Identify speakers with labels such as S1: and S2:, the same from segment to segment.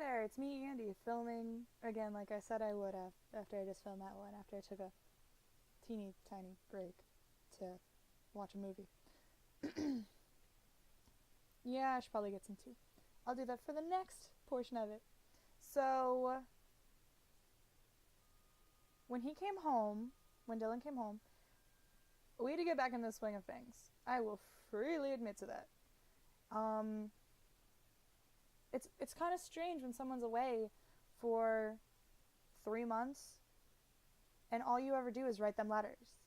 S1: there, it's me, Andy, filming again like I said I would have after I just filmed that one, after I took a teeny tiny break to watch a movie. Yeah, I should probably get some tea. I'll do that for the next portion of it. So, when he came home, when Dylan came home, we had to get back in the swing of things. I will freely admit to that. Um, it's kind of strange when someone's away for 3 months and all you ever do is write them letters.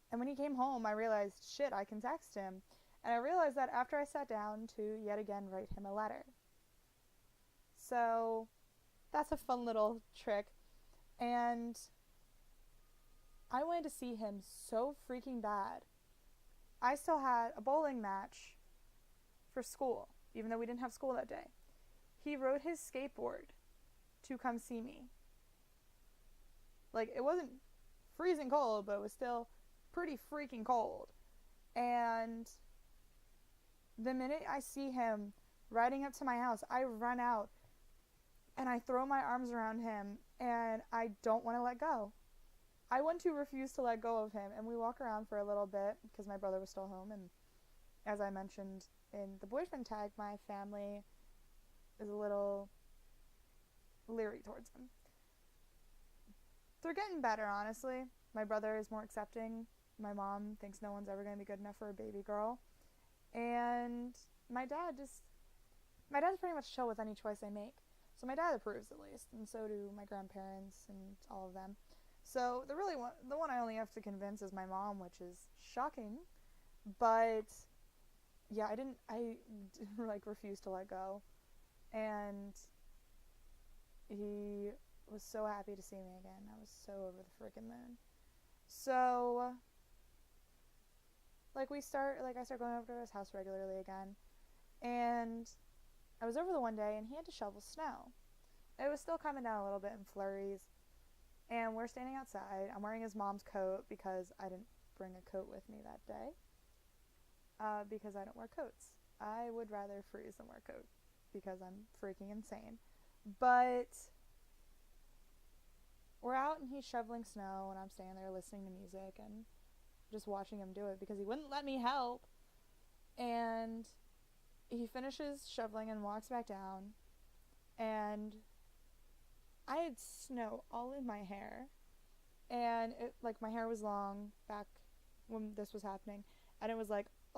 S1: And when he came home, I realized, shit, I can text him. And I realized that after I sat down to yet again write him a letter. So that's a fun little trick. And I wanted to see him so freaking bad. I still had a bowling match for school, even though we didn't have school that day. He rode his skateboard to come see me. Like, it wasn't freezing cold, but it was still pretty freaking cold. And the minute I see him riding up to my house, I run out and I throw my arms around him and I don't want to let go. I want to refuse to let go of him, and we walk around for a little bit because my brother was still home, and as I mentioned in the boyfriend tag, my family is a little leery towards him. They're getting better, honestly. My brother is more accepting. My mom thinks no one's ever going to be good enough for a baby girl. And my dad's pretty much chill with any choice I make. So my dad approves, at least, and so do my grandparents and all of them. So the one I only have to convince is my mom, which is shocking. But yeah, I like refused to let go. And he was so happy to see me again. I was so over the freaking moon. So I start going over to his house regularly again. And I was over the one day and he had to shovel snow. It was still coming down a little bit in flurries. And we're standing outside. I'm wearing his mom's coat because I didn't bring a coat with me that day. Because I don't wear coats. I would rather freeze than wear a coat because I'm freaking insane. But we're out and he's shoveling snow and I'm standing there listening to music and just watching him do it because he wouldn't let me help. And he finishes shoveling and walks back down, and I had snow all in my hair, and my hair was long back when this was happening, and it was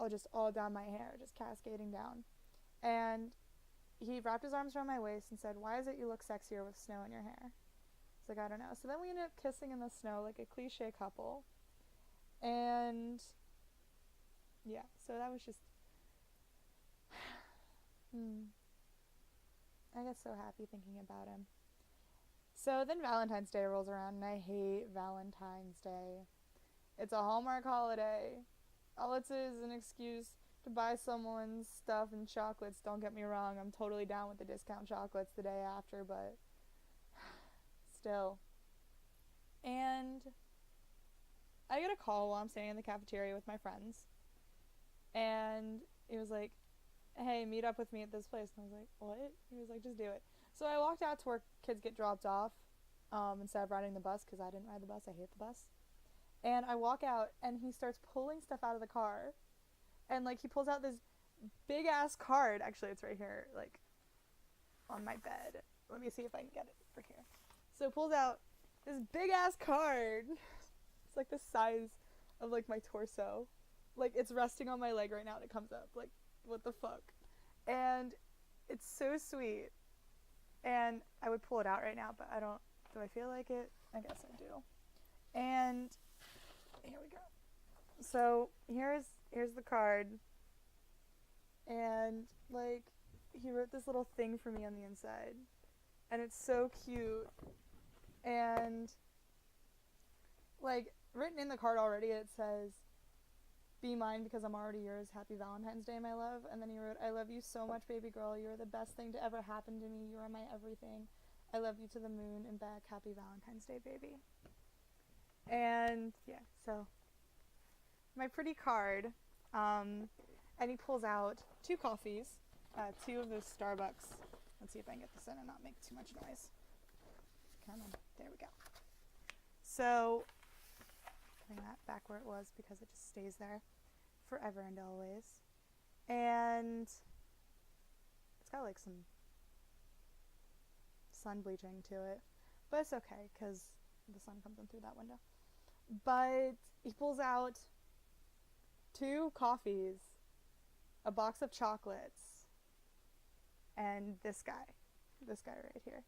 S1: just all down my hair, just cascading down. And he wrapped his arms around my waist and said, "Why is it you look sexier with snow in your hair?" It's like, I don't know. So then we ended up kissing in the snow like a cliche couple. And yeah, so that was just I get so happy thinking about him. So then Valentine's Day rolls around, and I hate Valentine's Day. It's a Hallmark holiday. All it is an excuse to buy someone stuff and chocolates. Don't get me wrong, I'm totally down with the discount chocolates the day after, but still. And I get a call while I'm standing in the cafeteria with my friends. And it was like, "Hey, meet up with me at this place." And I was like, "What?" He was like, "Just do it." So I walked out to where kids get dropped off instead of riding the bus, because I didn't ride the bus. I hate the bus. And I walk out, and he starts pulling stuff out of the car. And, he pulls out this big-ass card. Actually, it's right here, on my bed. Let me see if I can get it for here. So pulls out this big-ass card. It's, the size of, my torso. It's resting on my leg right now, and it comes up. What the fuck? And it's so sweet. And I would pull it out right now, but I don't. Do I feel like it? I guess I do. And here we go. So here's the card. And he wrote this little thing for me on the inside. And it's so cute. And written in the card already, it says, "Be mine because I'm already yours. Happy Valentine's Day, my love." And then he wrote, "I love you so much, baby girl. You are the best thing to ever happen to me. You are my everything. I love you to the moon and back. Happy Valentine's Day, baby." And yeah, so my pretty card. And he pulls out 2 coffees, 2 of those Starbucks Let's see if I can get this in and not make too much noise. Come on. There we go. So, putting that back where it was because it just stays there forever and always. And it's got like some sun bleaching to it. But it's okay because the sun comes in through that window. But he pulls out 2 coffees, a box of chocolates, and this guy right here.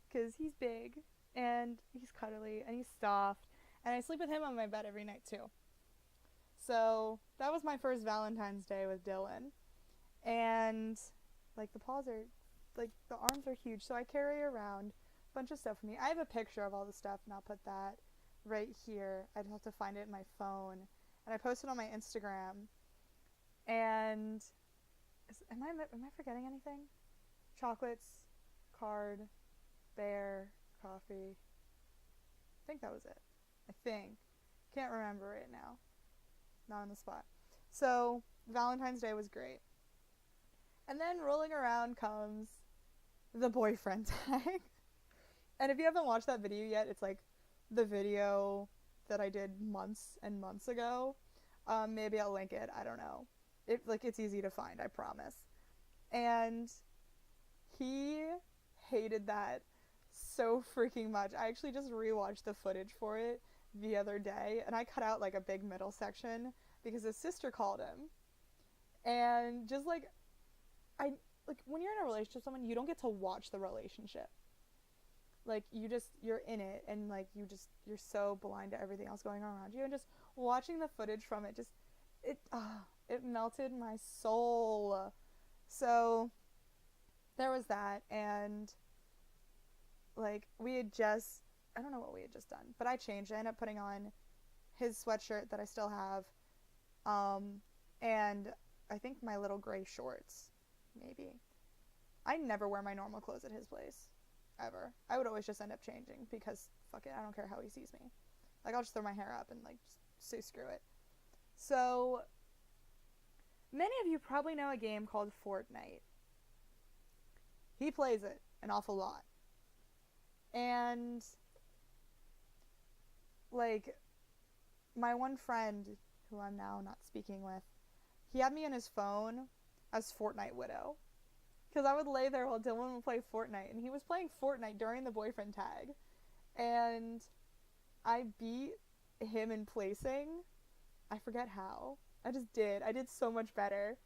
S1: Because he's big, and he's cuddly, and he's soft, and I sleep with him on my bed every night too. So that was my first Valentine's Day with Dylan. And like the paws are, like the arms are huge, so I carry around a bunch of stuff with me. I have a picture of all the stuff, and I'll put that right here. I'd have to find it in my phone. And I posted on my Instagram. And am I forgetting anything? Chocolates, card, bear, coffee. I think that was it. I think. Can't remember right now. Not on the spot. So Valentine's Day was great. And then rolling around comes the boyfriend tag. And if you haven't watched that video yet, it's like the video that I did months and months ago. Maybe I'll link it. I don't know. It's easy to find, I promise. And he hated that so freaking much. I actually just rewatched the footage for it the other day, and I cut out like a big middle section because his sister called him. And just like when you're in a relationship with someone, you don't get to watch the relationship. Like you're in it, and like you're so blind to everything else going on around you, and just watching the footage from it it melted my soul. So there was that, and like I don't know what we had just done, but I changed. I ended up putting on his sweatshirt that I still have, and I think my little gray shorts, maybe. I never wear my normal clothes at his place, ever. I would always just end up changing because fuck it, I don't care how he sees me. Like I'll just throw my hair up and like just say screw it. So many of you probably know a game called Fortnite. He plays it an awful lot. And like my one friend who I'm now not speaking with, he had me in his phone as Fortnite Widow. Because I would lay there while Dylan would play Fortnite. And he was playing Fortnite during the boyfriend tag. And I beat him in placing. I forget how. I just did. I did so much better.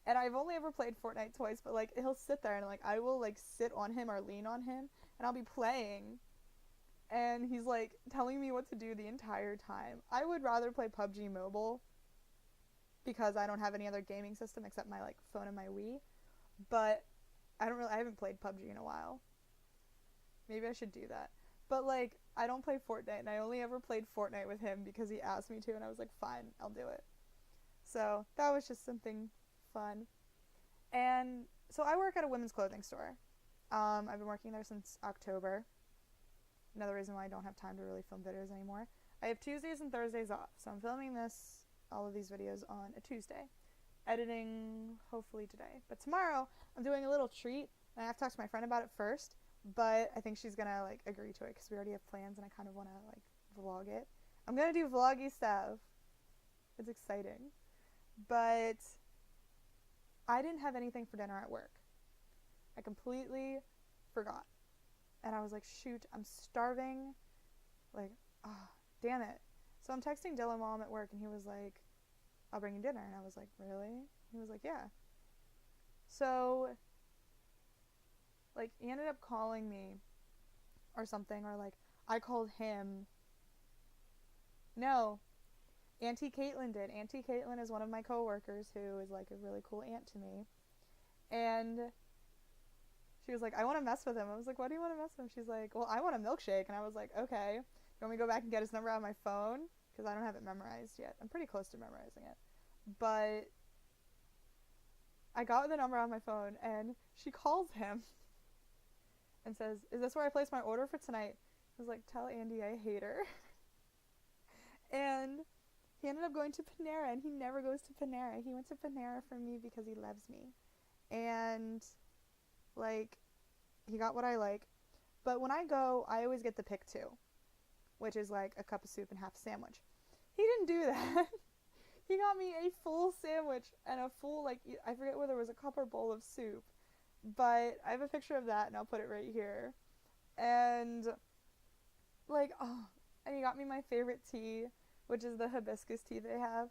S1: And I've only ever played Fortnite twice, but like he'll sit there and like I will like sit on him or lean on him and I'll be playing. And he's like telling me what to do the entire time. I would rather play PUBG Mobile because I don't have any other gaming system except my like phone and my Wii. But I haven't played PUBG in a while. Maybe I should do that. But like I don't play Fortnite, and I only ever played Fortnite with him because he asked me to, and I was like, fine, I'll do it. So that was just something fun. And so I work at a women's clothing store. I've been working there since October. Another reason why I don't have time to really film videos anymore. I have Tuesdays and Thursdays off, so I'm filming all of these videos on a Tuesday. Editing hopefully today. But tomorrow I'm doing a little treat, and I have to talk to my friend about it first, but I think she's gonna like agree to it because we already have plans and I kind of want to like vlog it. I'm gonna do vloggy stuff. It's exciting. But I didn't have anything for dinner at work. I completely forgot. And I was like, shoot, I'm starving. Like, damn it. So I'm texting Dylan while I'm at work, and he was like, I'll bring you dinner. And I was like, really? He was like, yeah. So, like, he ended up calling me or something, or like, I called him. No. Auntie Caitlin did. Auntie Caitlin is one of my coworkers who is like a really cool aunt to me. And she was like, I want to mess with him. I was like, why do you want to mess with him? She's like, well, I want a milkshake. And I was like, okay. You want me to go back and get his number out of my phone? Because I don't have it memorized yet. I'm pretty close to memorizing it. But I got the number on my phone, and she calls him and says, is this where I placed my order for tonight? I was like, tell Andy I hate her. And he ended up going to Panera, and he never goes to Panera. He went to Panera for me because he loves me. And like he got what I like. But when I go, I always get the pick two, which is like a cup of soup and half a sandwich. He didn't do that. He got me a full sandwich and a full, like, I forget whether it was a cup or bowl of soup, but I have a picture of that and I'll put it right here. And, like, oh, and he got me my favorite tea, which is the hibiscus tea they have.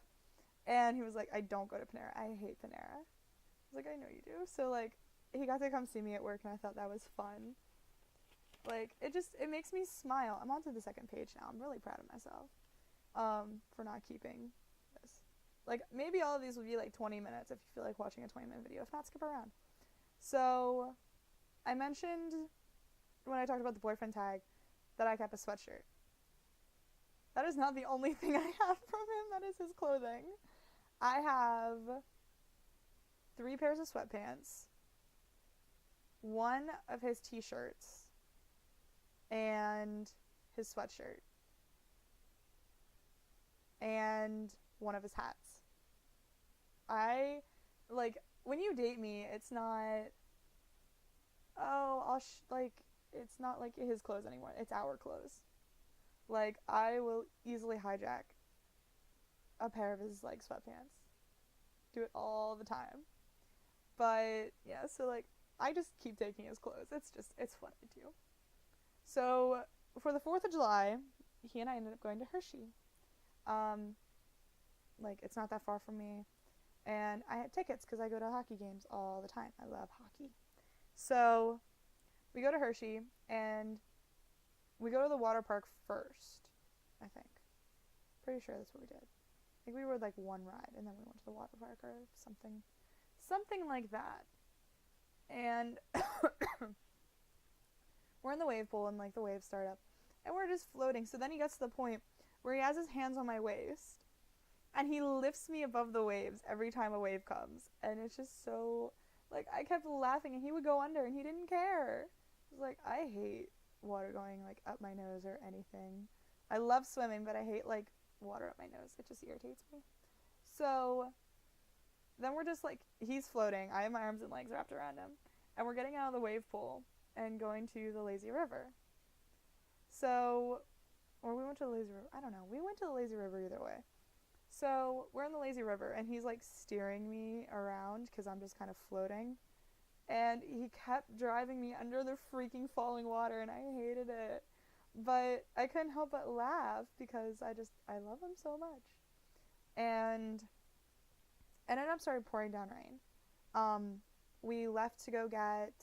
S1: And he was like, I don't go to Panera. I hate Panera. I was like, I know you do. So, like, he got to come see me at work and I thought that was fun. Like, it makes me smile. I'm on to the second page now. I'm really proud of myself for not keeping this. Like, maybe all of these will be like 20 minutes if you feel like watching a 20-minute video. If not, skip around. So, I mentioned when I talked about the boyfriend tag that I kept a sweatshirt. That is not the only thing I have from him. That is his clothing. I have 3 pairs of sweatpants, 1 of his t-shirts, and his sweatshirt, and 1 of his hats. I, like, when you date me, it's not, oh, it's not like his clothes anymore. It's our clothes. Like, I will easily hijack a pair of his, like, sweatpants. Do it all the time. But, yeah, so, like, I just keep taking his clothes. It's fun to do. So, for the 4th of July, he and I ended up going to Hershey. Like, it's not that far from me. And I had tickets because I go to hockey games all the time. I love hockey. So, we go to Hershey, and we go to the water park first, I think. Pretty sure that's what we did. I think we rode, like, 1 ride, and then we went to the water park or something. Something like that. And we're in the wave pool, and, like, the waves start up. And we're just floating. So then he gets to the point where he has his hands on my waist, and he lifts me above the waves every time a wave comes. And it's just so, like, I kept laughing, and he would go under, and he didn't care. I was like, I hate water going, like, up my nose or anything. I love swimming, but I hate, like, water up my nose. It just irritates me. So then we're just, like, he's floating. I have my arms and legs wrapped around him. And we're getting out of the wave pool and going to the lazy river. So, or we went to the lazy river. I don't know. We went to the lazy river either way. So we're in the lazy river, and he's, like, steering me around because I'm just kind of floating. And he kept driving me under the freaking falling water, and I hated it. But I couldn't help but laugh because I love him so much. And it ended up started pouring down rain. We left to go get,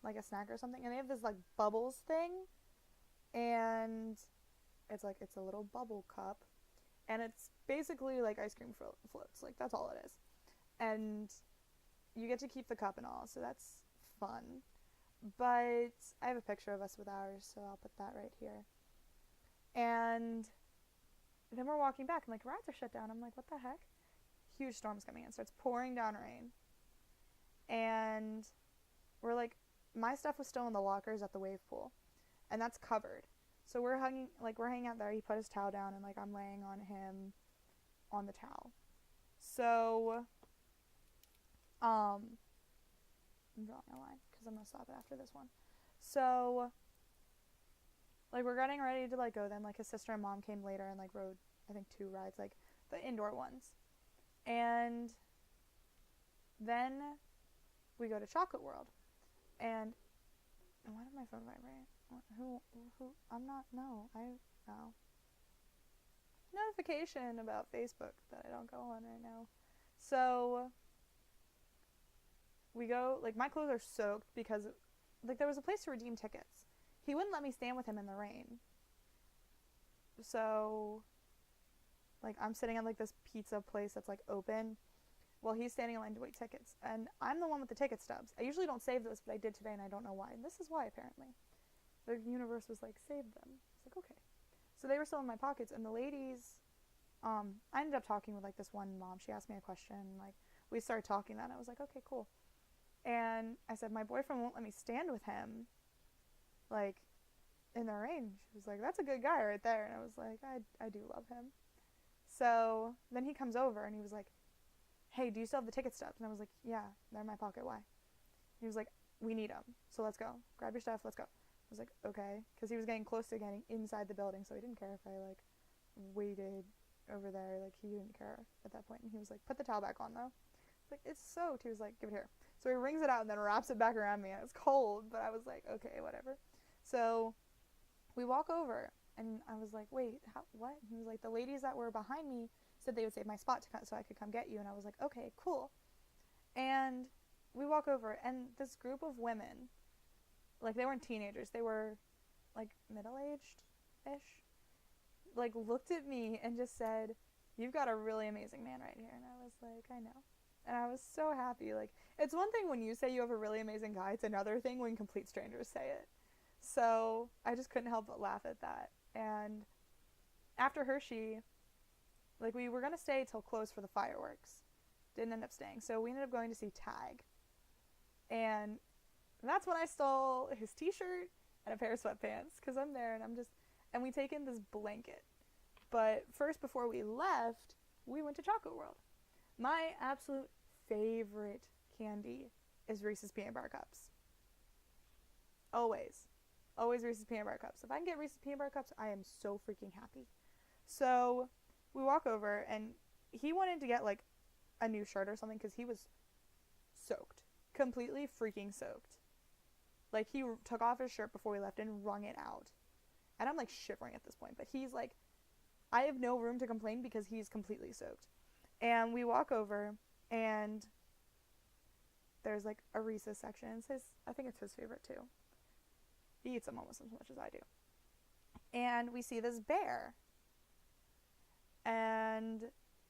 S1: like, a snack or something. And they have this, like, bubbles thing. And it's a little bubble cup. And it's basically like ice cream floats. Like, that's all it is. And you get to keep the cup and all, so that's fun. But I have a picture of us with ours, so I'll put that right here. And then we're walking back, and, like, rides are shut down. I'm like, what the heck? Huge storm's coming in. Starts pouring down rain. And we're like, my stuff was still in the lockers at the wave pool, and that's covered. So we're hanging out there. He put his towel down, and, like, I'm laying on him on the towel. So I'm drawing a line because I'm gonna stop it after this one. So, like, we're getting ready to, like, go. Then, like, his sister and mom came later and, like, rode, I think, 2 rides, like, the indoor ones. And then we go to Chocolate World. And why did my phone vibrate? Who? I'm not. No. Notification about Facebook that I don't go on right now. So we go, like, my clothes are soaked because, like, there was a place to redeem tickets. He wouldn't let me stand with him in the rain. So, like, I'm sitting at, like, this pizza place that's, like, open while he's standing in line to wait tickets. And I'm the one with the ticket stubs. I usually don't save those, but I did today, and I don't know why. And this is why, apparently. The universe was like, save them. I was like, okay. So they were still in my pockets, and the ladies, I ended up talking with, like, this one mom. She asked me a question, like, we started talking then. I was like, okay, cool. And I said, my boyfriend won't let me stand with him, like, in the rain. She was like, that's a good guy right there. And I was like, I do love him. So then he comes over, and he was like, hey, do you still have the ticket stubs? And I was like, yeah, they're in my pocket. Why? He was like, we need them, so let's go. Grab your stuff, let's go. I was like, okay, because he was getting close to getting inside the building, so he didn't care if I like waited over there. Like he didn't care at that point. And he was like, put the towel back on though. I was like, it's soaked. He was like, give it here. So he wrings it out and then wraps it back around me. And it's cold, but I was like, okay, whatever. So we walk over, and I was like, wait, what? And he was like, the ladies that were behind me said they would save my spot so I could come get you. And I was like, okay, cool. And we walk over, and this group of women, like they weren't teenagers, they were like middle-aged-ish, like looked at me and just said, you've got a really amazing man right here. And I was like, I know. And I was so happy. Like, it's one thing when you say you have a really amazing guy, it's another thing when complete strangers say it. So I just couldn't help but laugh at that. And after Hershey, like we were gonna stay till close for the fireworks. Didn't end up staying. So we ended up going to see Tag. And that's when I stole his t-shirt and a pair of sweatpants, because I'm there and and we take in this blanket. But first, before we left, we went to Chocolate World. My absolute favorite candy is Reese's Peanut Butter Cups. Always. Always Reese's Peanut Butter Cups. If I can get Reese's Peanut Butter Cups, I am so freaking happy. So we walk over, and he wanted to get like a new shirt or something because he was soaked. Completely freaking soaked. Like he took off his shirt before we left and wrung it out. And I'm like shivering at this point, but he's like, I have no room to complain because he's completely soaked. And we walk over, and there's like a Reese's section. I think it's his favorite too. He eats them almost as much as I do. And we see this bear, and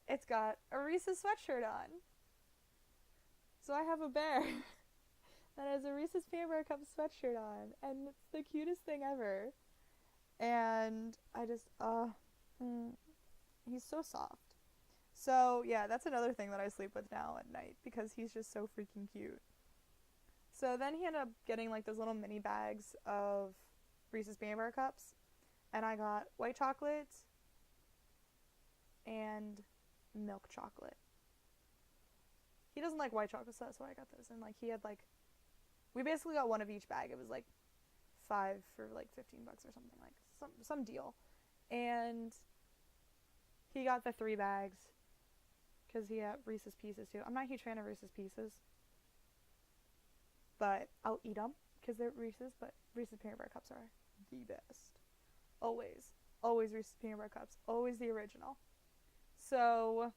S1: it's got a Reese's sweatshirt on. So I have a bear that has a Reese's Peanut Butter Cup sweatshirt on, and it's the cutest thing ever. And I just, he's so soft. So yeah, that's another thing that I sleep with now at night, because he's just so freaking cute. So then he ended up getting like those little mini bags of Reese's Peanut Butter Cups, and I got white chocolate and milk chocolate. He doesn't like white chocolate, so that's why I got those. And like he had like, we basically got one of each bag. It was like 5 for like $15 or something, like some deal. And he got the 3 bags because he had Reese's Pieces too. I'm not a huge fan of Reese's Pieces, but I'll eat them because they're Reese's. But Reese's Peanut Butter Cups are the best. Always. Always Reese's Peanut Butter Cups. Always the original. So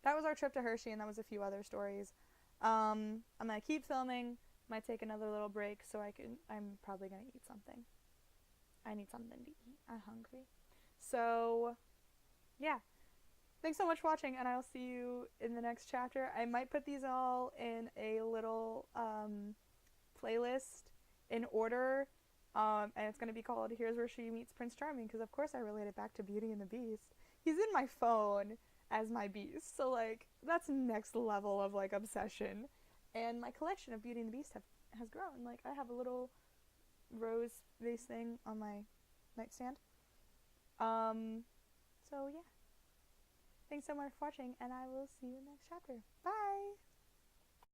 S1: that was our trip to Hershey, and that was a few other stories. I'm going to keep filming. Might take another little break so I'm probably going to eat something. I need something to eat. I'm hungry. So, yeah. Thanks so much for watching, and I'll see you in the next chapter. I might put these all in a little playlist in order, and it's going to be called Here's Where She Meets Prince Charming, because of course I relate it back to Beauty and the Beast. He's in my phone as my beast, so like that's next level of like obsession. And my collection of Beauty and the Beast has grown. Like I have a little rose vase thing on my nightstand. So yeah. Thanks so much for watching, and I will see you in the next chapter. Bye!